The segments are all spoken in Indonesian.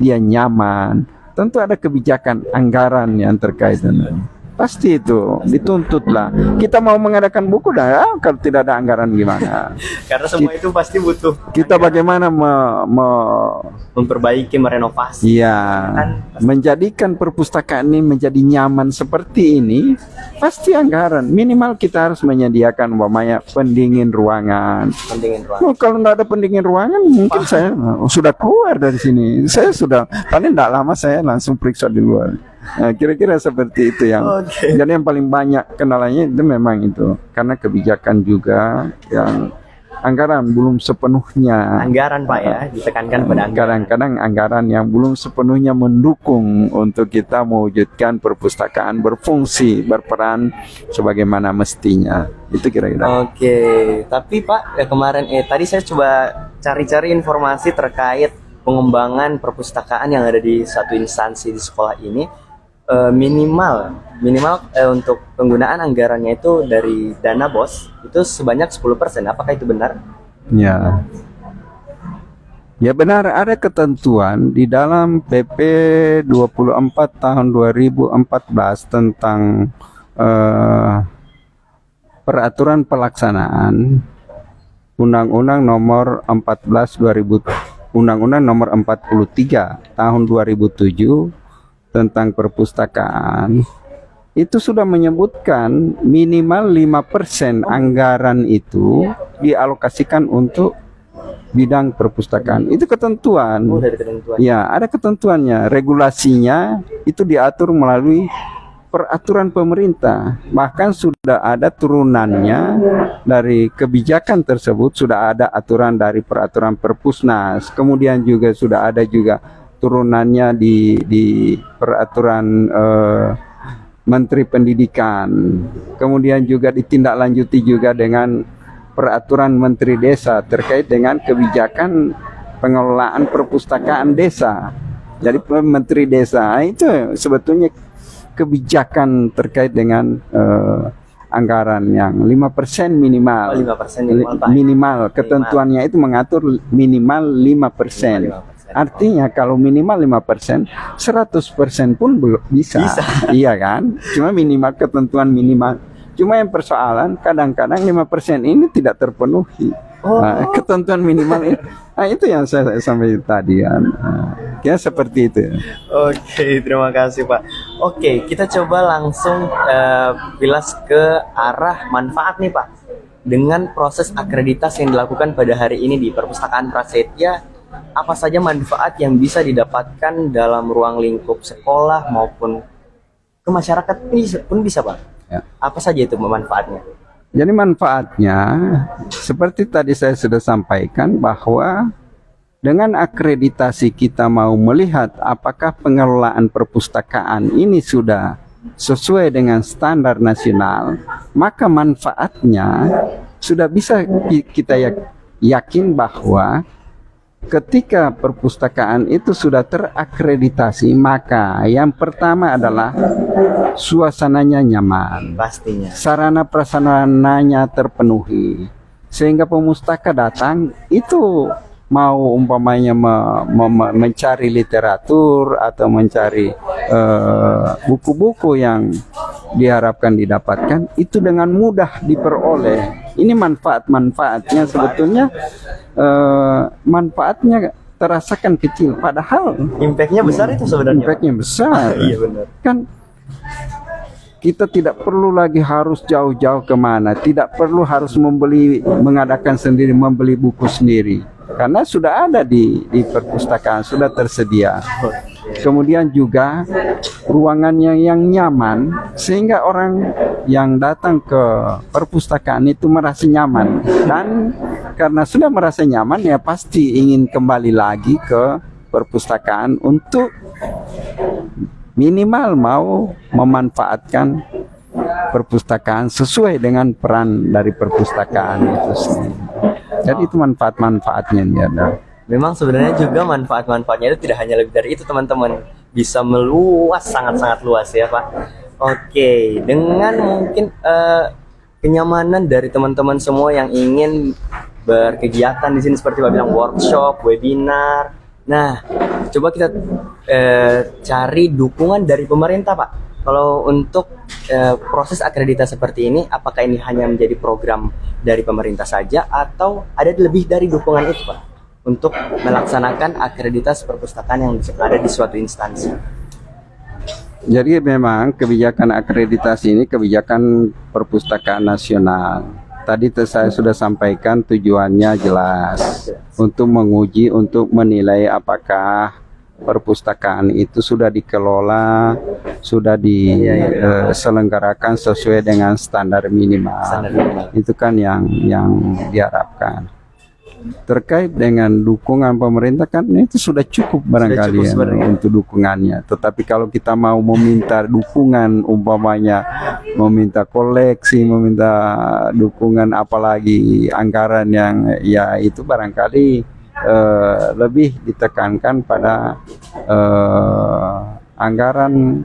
dia nyaman, tentu ada kebijakan anggaran yang terkait dengan pasti itu dituntutlah. Kita mau mengadakan buku dah, kalau tidak ada anggaran gimana? Karena semua itu pasti butuh Kita bagaimana memperbaiki, merenovasi. ya, Kan menjadikan perpustakaan ini menjadi nyaman seperti ini, pasti anggaran. Minimal kita harus menyediakan umpamanya pendingin ruangan. pendingin ruang. Oh, kalau tidak ada pendingin ruangan, mungkin saya sudah keluar dari sini. Saya sudah paling tidak lama saya langsung periksa di luar. Nah, kira-kira seperti itu yang. Oke. Jadi yang paling banyak kendalanya itu memang itu, karena kebijakan juga yang anggaran belum sepenuhnya. Anggaran Pak ya, ditekankan pada anggaran. Kadang-kadang anggaran yang belum sepenuhnya mendukung untuk kita mewujudkan perpustakaan berfungsi, berperan sebagaimana mestinya. Itu kira-kira. Oke, tapi Pak kemarin tadi saya coba cari-cari informasi terkait pengembangan perpustakaan yang ada di satu instansi di sekolah ini. Minimal untuk penggunaan anggarannya itu dari dana BOS itu sebanyak 10%. Apakah itu benar? Ya. Ya benar, ada ketentuan di dalam PP 24 tahun 2014 tentang peraturan pelaksanaan Undang-Undang nomor 14 Undang-Undang nomor 43 tahun 2007 tentang perpustakaan. Itu sudah menyebutkan minimal 5% anggaran itu dialokasikan untuk bidang perpustakaan. Itu ketentuan. Oh, dari ketentuan. Ya, ada ketentuannya. Regulasinya itu diatur melalui peraturan pemerintah. Bahkan sudah ada turunannya dari kebijakan tersebut, sudah ada aturan dari peraturan Perpusnas. Kemudian juga sudah ada juga turunannya di peraturan Menteri Pendidikan. Kemudian juga ditindaklanjuti juga dengan peraturan Menteri Desa terkait dengan kebijakan pengelolaan perpustakaan desa. Jadi Menteri Desa itu sebetulnya kebijakan terkait dengan anggaran yang 5% minimal. 5% minimal, Pak. Minimal. Ketentuannya itu mengatur minimal 5%. Artinya kalau minimal 5%, 100% pun belum bisa. Iya kan? Cuma minimal, ketentuan minimal. Cuma yang persoalan kadang-kadang 5% ini tidak terpenuhi. Nah, ketentuan minimal ini. Nah, itu yang saya sampai tadi kan. Ya seperti itu. Oke, terima kasih Pak. Oke, kita coba langsung bilas ke arah manfaat nih Pak. Dengan proses akreditasi yang dilakukan pada hari ini di Perpustakaan Prasetya, apa saja manfaat yang bisa didapatkan dalam ruang lingkup sekolah maupun ke masyarakat pun bisa Pak? Ya. Apa saja itu manfaatnya? Jadi manfaatnya seperti tadi saya sudah sampaikan bahwa dengan akreditasi kita mau melihat apakah pengelolaan perpustakaan ini sudah sesuai dengan standar nasional, maka manfaatnya sudah bisa kita yakin bahwa ketika perpustakaan itu sudah terakreditasi, maka yang pertama adalah suasananya nyaman, Pastinya. sarana prasarananya terpenuhi, sehingga pemustaka datang itu mau umpamanya mencari literatur atau mencari buku-buku yang diharapkan didapatkan itu dengan mudah diperoleh. Ini manfaatnya sebetulnya manfaatnya terasakan kecil, padahal Impactnya besar itu sebenarnya. impactnya besar. Iya benar. Kan kita tidak perlu lagi harus jauh-jauh kemana, tidak perlu harus mengadakan sendiri, membeli buku sendiri, karena sudah ada di perpustakaan, sudah tersedia. Kemudian juga ruangannya yang nyaman, sehingga orang yang datang ke perpustakaan itu merasa nyaman, dan karena sudah merasa nyaman ya pasti ingin kembali lagi ke perpustakaan untuk minimal mau memanfaatkan perpustakaan sesuai dengan peran dari perpustakaan itu sendiri. Jadi itu manfaat-manfaatnya dia ada. Memang sebenarnya juga manfaat-manfaatnya itu tidak hanya lebih dari itu teman-teman, bisa meluas, sangat-sangat luas ya Pak. Oke, dengan mungkin kenyamanan dari teman-teman semua yang ingin berkegiatan di sini seperti Pak bilang workshop, webinar. Nah, coba kita cari dukungan dari pemerintah, Pak. Kalau untuk proses akreditasi seperti ini, apakah ini hanya menjadi program dari pemerintah saja atau ada lebih dari dukungan itu, Pak, untuk melaksanakan akreditasi perpustakaan yang ada di suatu instansi? Jadi memang kebijakan akreditasi ini kebijakan perpustakaan nasional. Tadi saya sudah sampaikan tujuannya jelas untuk menguji, untuk menilai apakah perpustakaan itu sudah dikelola, sudah diselenggarakan sesuai dengan standar minimal. Itu kan yang diharapkan. Terkait dengan dukungan pemerintah kan itu sudah cukup barangkali untuk dukungannya. Tetapi kalau kita mau meminta dukungan, umpamanya meminta koleksi, meminta dukungan apalagi anggaran yang ya itu barangkali lebih ditekankan pada anggaran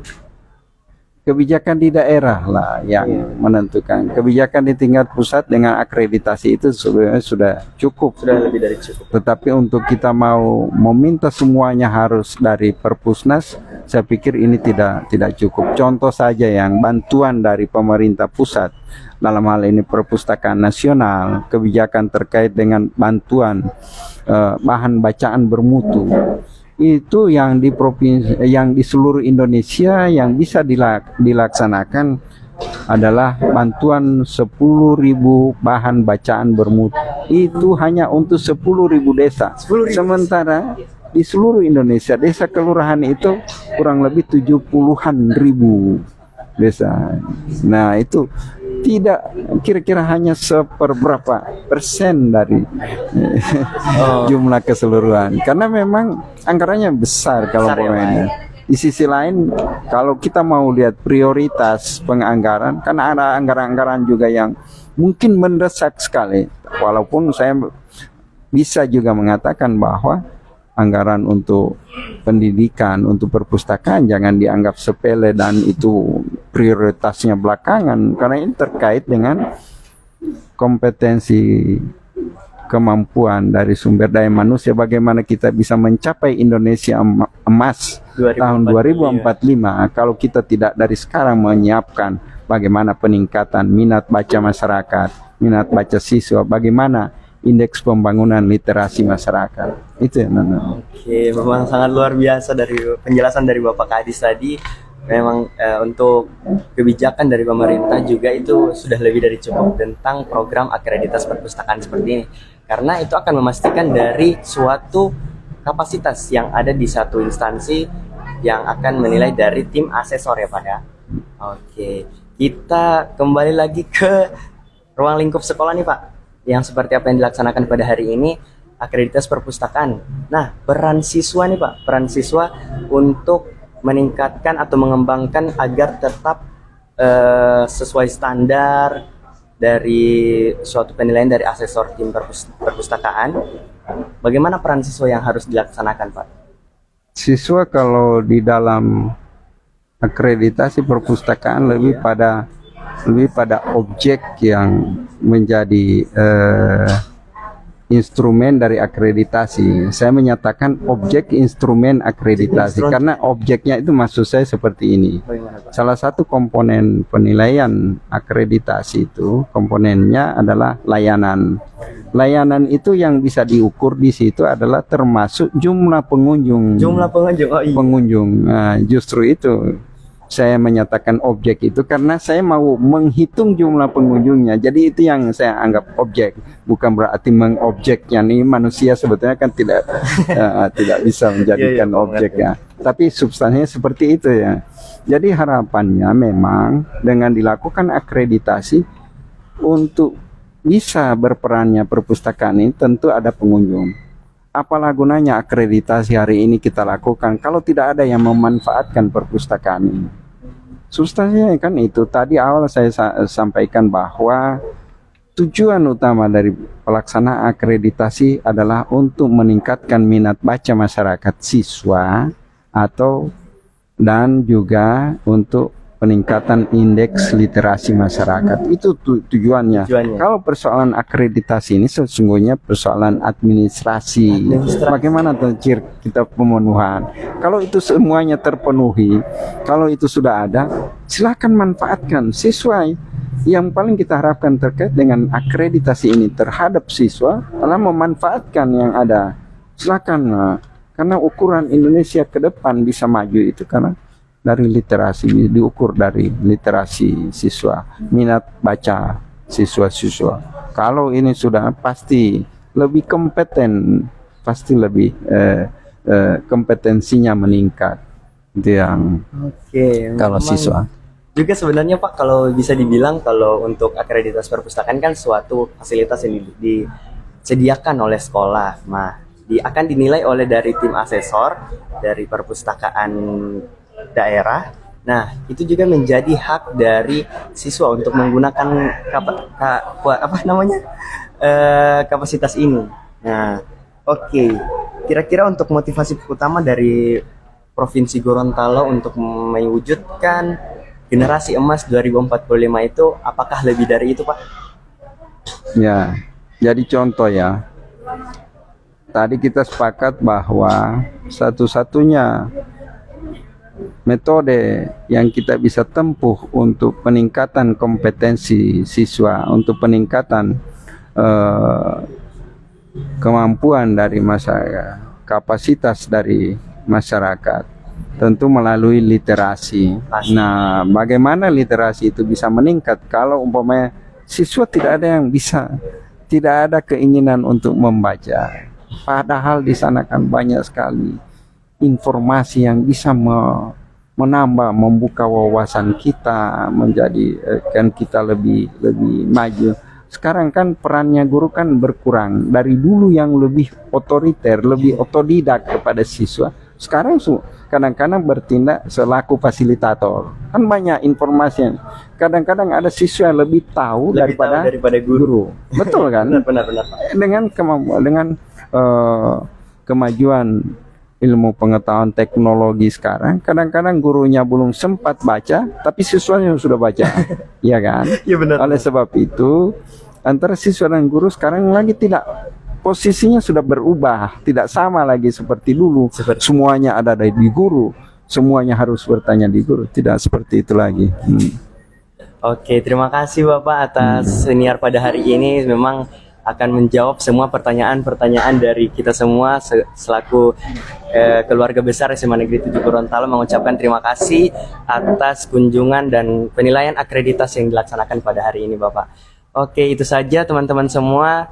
kebijakan di daerah lah yang menentukan. Kebijakan di tingkat pusat dengan akreditasi itu sebenarnya sudah cukup, sudah lebih dari cukup. Tetapi untuk kita mau meminta semuanya harus dari Perpusnas, saya pikir ini tidak cukup. Contoh saja yang bantuan dari pemerintah pusat, dalam hal ini Perpustakaan Nasional, kebijakan terkait dengan bantuan bahan bacaan bermutu. Itu yang di provinsi, yang di seluruh Indonesia yang bisa dilaksanakan adalah bantuan 10.000 bahan bacaan bermutu. Itu hanya untuk 10.000 desa. 10.000. Sementara di seluruh Indonesia desa kelurahan itu kurang lebih 70-an ribu desa. Nah, itu tidak kira-kira hanya seberapa persen dari jumlah keseluruhan, karena memang anggarannya besar kalau pokoknya. Di sisi lain, kalau kita mau lihat prioritas penganggaran, karena ada anggaran-anggaran juga yang mungkin mendesak sekali, walaupun saya bisa juga mengatakan bahwa anggaran untuk pendidikan, untuk perpustakaan jangan dianggap sepele dan itu prioritasnya belakangan, karena ini terkait dengan kompetensi, kemampuan dari sumber daya manusia, bagaimana kita bisa mencapai Indonesia emas tahun 2045 kalau kita tidak dari sekarang menyiapkan bagaimana peningkatan minat baca masyarakat, minat baca siswa, bagaimana indeks pembangunan literasi masyarakat. Itu ya, Nana. Oke, memang sangat luar biasa dari penjelasan dari Bapak Kadis tadi. Memang untuk kebijakan dari pemerintah juga itu sudah lebih dari cukup tentang program akreditasi perpustakaan seperti ini. Karena itu akan memastikan dari suatu kapasitas yang ada di satu instansi yang akan menilai dari tim asesor ya Pak ya. Oke, kita kembali lagi ke ruang lingkup sekolah nih Pak, yang seperti apa yang dilaksanakan pada hari ini, akreditasi perpustakaan. Nah, peran siswa nih Pak, peran siswa untuk meningkatkan atau mengembangkan agar tetap sesuai standar dari suatu penilaian dari asesor tim perpustakaan. Bagaimana peran siswa yang harus dilaksanakan Pak? Siswa kalau di dalam akreditasi perpustakaan lebih pada objek yang menjadi instrumen dari akreditasi. Saya menyatakan objek instrumen akreditasi karena objeknya itu maksud saya seperti ini. Salah satu komponen penilaian akreditasi itu komponennya adalah layanan. Layanan itu yang bisa diukur di situ adalah termasuk jumlah pengunjung. Jumlah pengunjung. Oh, iya. Pengunjung. Nah, justru itu saya menyatakan objek itu karena saya mau menghitung jumlah pengunjungnya. Jadi itu yang saya anggap objek. Bukan berarti mengobjeknya nih manusia sebetulnya kan tidak tidak bisa menjadikan objek ya. Tapi substansinya seperti itu ya. Jadi harapannya memang dengan dilakukan akreditasi untuk bisa berperannya perpustakaan ini tentu ada pengunjung. Apalah gunanya akreditasi hari ini kita lakukan kalau tidak ada yang memanfaatkan perpustakaan ini. Substansinya kan itu tadi awal saya sampaikan bahwa tujuan utama dari pelaksanaan akreditasi adalah untuk meningkatkan minat baca masyarakat siswa dan juga untuk peningkatan indeks literasi masyarakat. Itu tujuannya. Kalau persoalan akreditasi ini sesungguhnya persoalan administrasi. Bagaimana kita pemenuhan? Kalau itu semuanya terpenuhi, kalau itu sudah ada, silakan manfaatkan sesuai. Yang paling kita harapkan terkait dengan akreditasi ini terhadap siswa adalah memanfaatkan yang ada. Silakan, karena ukuran Indonesia ke depan bisa maju itu karena dari literasi, diukur dari literasi siswa, minat baca siswa-siswa. Kalau ini sudah pasti lebih kompeten, pasti lebih kompetensinya meningkat. Itu yang kalau siswa. Juga sebenarnya Pak, kalau bisa dibilang kalau untuk akreditasi perpustakaan kan suatu fasilitas yang disediakan oleh sekolah. Nah, akan dinilai oleh dari tim asesor dari perpustakaan daerah. Nah, itu juga menjadi hak dari siswa untuk menggunakan kapasitas ini. Nah, kira-kira untuk motivasi utama dari Provinsi Gorontalo untuk mewujudkan generasi emas 2045 itu apakah lebih dari itu, Pak? Ya, jadi contoh ya. Tadi kita sepakat bahwa satu-satunya metode yang kita bisa tempuh untuk peningkatan kompetensi siswa, untuk peningkatan kemampuan dari masyarakat, kapasitas dari masyarakat, tentu melalui literasi. Nah, bagaimana literasi itu bisa meningkat kalau umpamanya siswa tidak ada keinginan untuk membaca, padahal di sana kan banyak sekali informasi yang bisa menambah, membuka wawasan kita, menjadi kan kita lebih maju. Sekarang kan perannya guru kan berkurang dari dulu yang lebih otoriter, lebih otodidak kepada siswa. Sekarang kadang-kadang bertindak selaku fasilitator. Kan banyak informasi yang kadang-kadang ada siswa yang lebih tahu daripada guru. Betul kan? Benar. Dengan kemajuan ilmu pengetahuan teknologi sekarang, kadang-kadang gurunya belum sempat baca, tapi siswanya sudah baca. Iya kan? Iya benar. Oleh sebab itu, antara siswa dan guru sekarang lagi posisinya sudah berubah, tidak sama lagi seperti dulu. Semuanya ada di guru, semuanya harus bertanya di guru, tidak seperti itu lagi. Oke, terima kasih Bapak atas senior pada hari ini. Memang akan menjawab semua pertanyaan-pertanyaan dari kita semua selaku keluarga besar SMA Negeri 7 Gorontalo. Mengucapkan terima kasih atas kunjungan dan penilaian akreditasi yang dilaksanakan pada hari ini Bapak. Oke, itu saja teman-teman semua.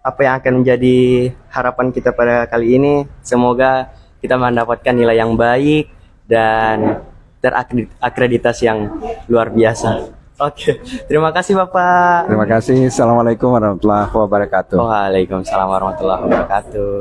Apa yang akan menjadi harapan kita pada kali ini, semoga kita mendapatkan nilai yang baik dan terakreditasi yang luar biasa. Oke, terima kasih Bapak. Terima kasih. Assalamualaikum warahmatullahi wabarakatuh. Waalaikumsalam warahmatullahi wabarakatuh.